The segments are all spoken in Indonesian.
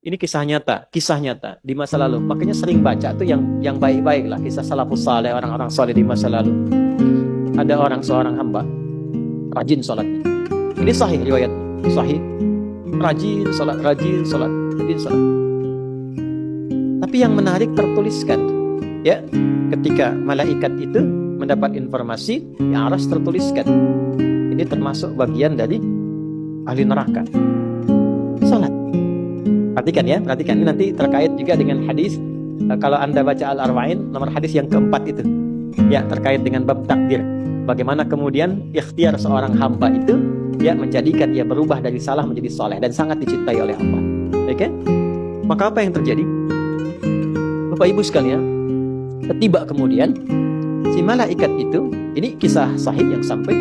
Ini kisah nyata di masa lalu. Makanya sering baca tuh yang baik-baik lah, kisah salafus saleh, orang-orang saleh di masa lalu. Ada seorang hamba rajin sholatnya. Ini sahih riwayat, sahih. Rajin sholat. Tapi yang menarik tertuliskan, ya, ketika malaikat itu mendapat informasi, yang harus tertuliskan. Ini termasuk bagian dari ahli neraka. Sholat. Perhatikan ya, perhatikan. Ini nanti terkait juga dengan hadis. Kalau Anda baca Al-Arba'in, nomor hadis yang keempat itu, ya, terkait dengan bab takdir. Bagaimana kemudian ikhtiar seorang hamba itu, ya, menjadikan ia berubah dari salah menjadi soleh dan sangat dicintai oleh Allah. Oke? Maka apa yang terjadi? Bapak Ibu sekalian, tiba kemudian si malaikat itu, ini kisah sahih yang sampai,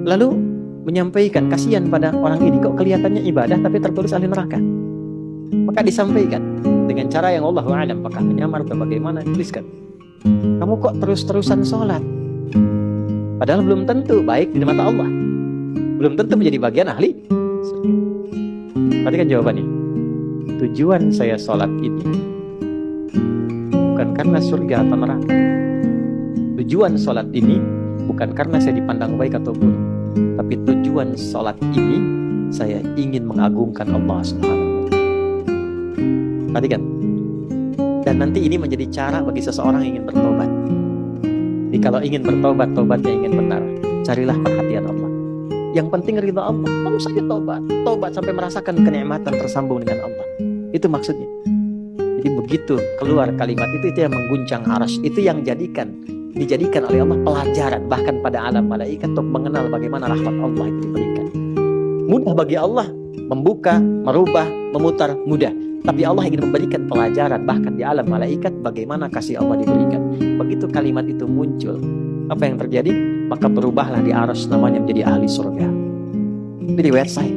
lalu menyampaikan kasihan pada orang ini, kok kelihatannya ibadah tapi tertulis ahli neraka. Maka disampaikan dengan cara yang Allahu a'lam, apakah menyamar atau bagaimana, tuliskan. Kamu kok terus-terusan sholat? Padahal belum tentu baik di mata Allah. Belum tentu menjadi bagian ahli surga. Perhatikan jawabannya. Tujuan saya sholat ini bukan karena surga atau neraka. Tujuan sholat ini bukan karena saya dipandang baik atau buruk. Tapi tujuan sholat ini, saya ingin mengagungkan Allah Subhanahu. Perhatikan. Dan nanti ini menjadi cara bagi seseorang yang ingin bertobat. Jadi kalau ingin bertobat, tobatnya ingin benar, carilah perhatian Allah. Yang penting ridha Allah. Terus saja tobat sampai merasakan kenikmatan tersambung dengan Allah. Itu maksudnya. Jadi begitu keluar kalimat itu yang mengguncang arsy, itu yang dijadikan oleh Allah pelajaran bahkan pada alam malaikat untuk mengenal bagaimana rahmat Allah itu diberikan. Mudah bagi Allah membuka, merubah, memutar, mudah. Tapi Allah ingin memberikan pelajaran bahkan di alam malaikat bagaimana kasih Allah diberikan. Begitu kalimat itu muncul, apa yang terjadi? Maka berubahlah di arsy namanya menjadi ahli surga. Ini riwayat sahih.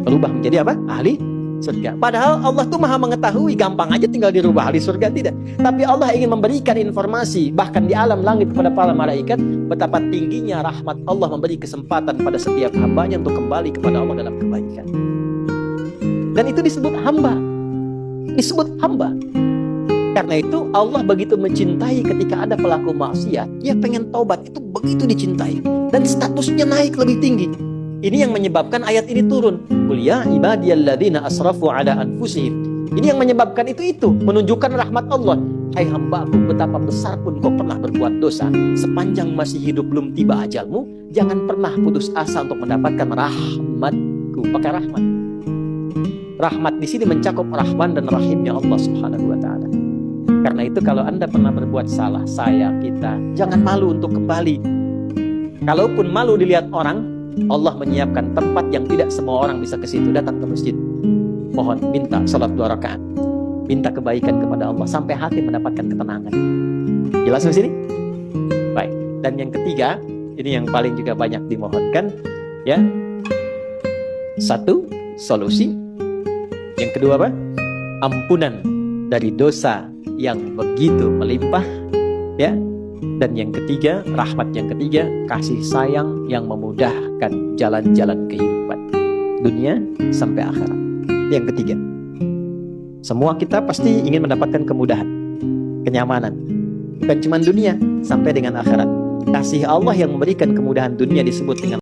Berubah menjadi apa? Ahli surga. Padahal Allah tuh maha mengetahui, gampang aja tinggal dirubah ahli surga, tidak. Tapi Allah ingin memberikan informasi bahkan di alam langit kepada para malaikat betapa tingginya rahmat Allah memberi kesempatan pada setiap hambanya untuk kembali kepada Allah dalam kebaikan. Dan itu disebut hamba. Karena itu Allah begitu mencintai ketika ada pelaku maksiat, dia pengen taubat, itu begitu dicintai dan statusnya naik lebih tinggi. Ini yang menyebabkan ayat ini turun. Qul ya ibadiyalladzina asrafu ala anfusihim. Ini yang menyebabkan itu menunjukkan rahmat Allah. Hai hambaku, betapa besar pun kau pernah berbuat dosa, sepanjang masih hidup belum tiba ajalmu, jangan pernah putus asa untuk mendapatkan rahmatku. Pakai rahmat. Rahmat di sini mencakup Rahman dan Rahimnya Allah Subhanahu wa taala. Karena itu kalau Anda pernah berbuat salah, saya, kita, jangan malu untuk kembali. Kalaupun malu dilihat orang, Allah menyiapkan tempat yang tidak semua orang bisa ke situ. Datang ke masjid, mohon, minta salat 2 rakaat, minta kebaikan kepada Allah sampai hati mendapatkan ketenangan. Jelas di sini? Baik. Dan yang ketiga, ini yang paling juga banyak dimohonkan, ya. 1, solusi. Yang kedua apa? Ampunan dari dosa yang begitu melimpah, ya. Dan yang ketiga, rahmat yang ketiga, kasih sayang yang memudahkan jalan-jalan kehidupan dunia sampai akhirat. Yang ketiga, semua kita pasti ingin mendapatkan kemudahan, kenyamanan, bukan cuma dunia sampai dengan akhirat. Kasih Allah yang memberikan kemudahan dunia disebut dengan